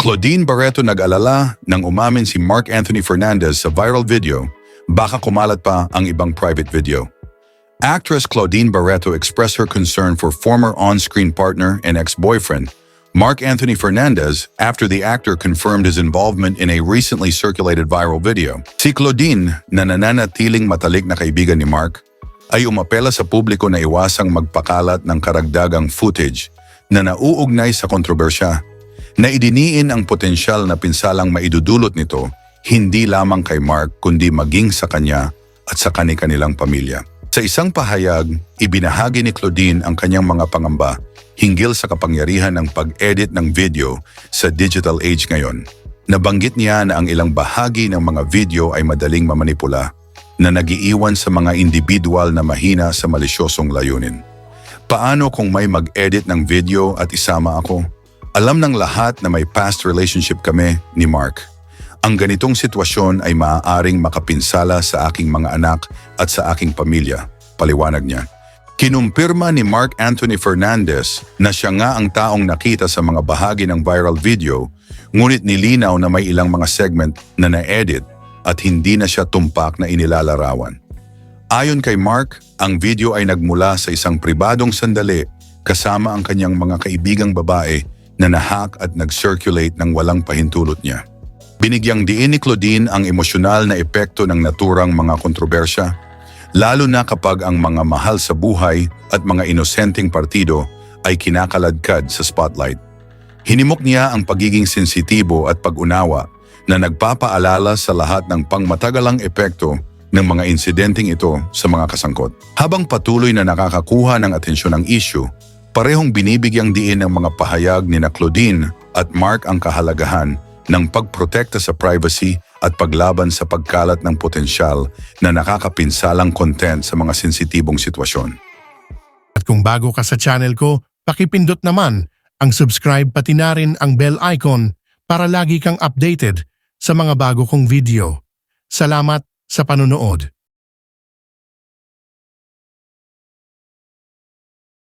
Claudine Barreto nag-alala nang umamin si Mark Anthony Fernandez sa viral video, baka kumalat pa ang ibang private video. Actress Claudine Barreto expressed her concern for former on-screen partner and ex-boyfriend, Mark Anthony Fernandez, after the actor confirmed his involvement in a recently circulated viral video. Si Claudine, na nananatiling matalik na kaibigan ni Mark, ay umapela sa publiko na iwasang magpakalat ng karagdagang footage na nauugnay sa kontrobersya, na idiniin ang potensyal na pinsalang maidudulot nito hindi lamang kay Mark kundi maging sa kanya at sa kani-kanilang pamilya. Sa isang pahayag, ibinahagi ni Claudine ang kanyang mga pangamba hinggil sa kapangyarihan ng pag-edit ng video sa digital age ngayon. Nabanggit niya na ang ilang bahagi ng mga video ay madaling mamanipula, na nagiiwan sa mga individual na mahina sa malisyosong layunin. Paano kung may mag-edit ng video at isama ako? Alam ng lahat na may past relationship kami ni Mark. Ang ganitong sitwasyon ay maaaring makapinsala sa aking mga anak at sa aking pamilya, paliwanag niya. Kinumpirma ni Mark Anthony Fernandez na siya nga ang taong nakita sa mga bahagi ng viral video, ngunit nilinaw na may ilang mga segment na na-edit at hindi na siya tumpak na inilalarawan. Ayon kay Mark, ang video ay nagmula sa isang pribadong sandali kasama ang kanyang mga kaibigang babae na nahack at nag-circulate ng walang pahintulot niya. Binigyang diin ni Claudine ang emosyonal na epekto ng naturang mga kontrobersya, lalo na kapag ang mga mahal sa buhay at mga inosenteng partido ay kinakaladkad sa spotlight. Hinimok niya ang pagiging sensitibo at pag-unawa na nagpapaalala sa lahat ng pangmatagalang epekto ng mga insidenteng ito sa mga kasangkot. Habang patuloy na nakakakuha ng atensyon ang issue, parehong binibigyang diin ng mga pahayag ni na Claudine at Mark ang kahalagahan ng pagprotekta sa privacy at paglaban sa pagkalat ng potensyal na nakakapinsalang content sa mga sensitibong sitwasyon. At kung bago ka sa channel ko, pakipindot naman ang subscribe pati na rin ang bell icon para lagi kang updated sa mga bago kong video. Salamat sa panonood.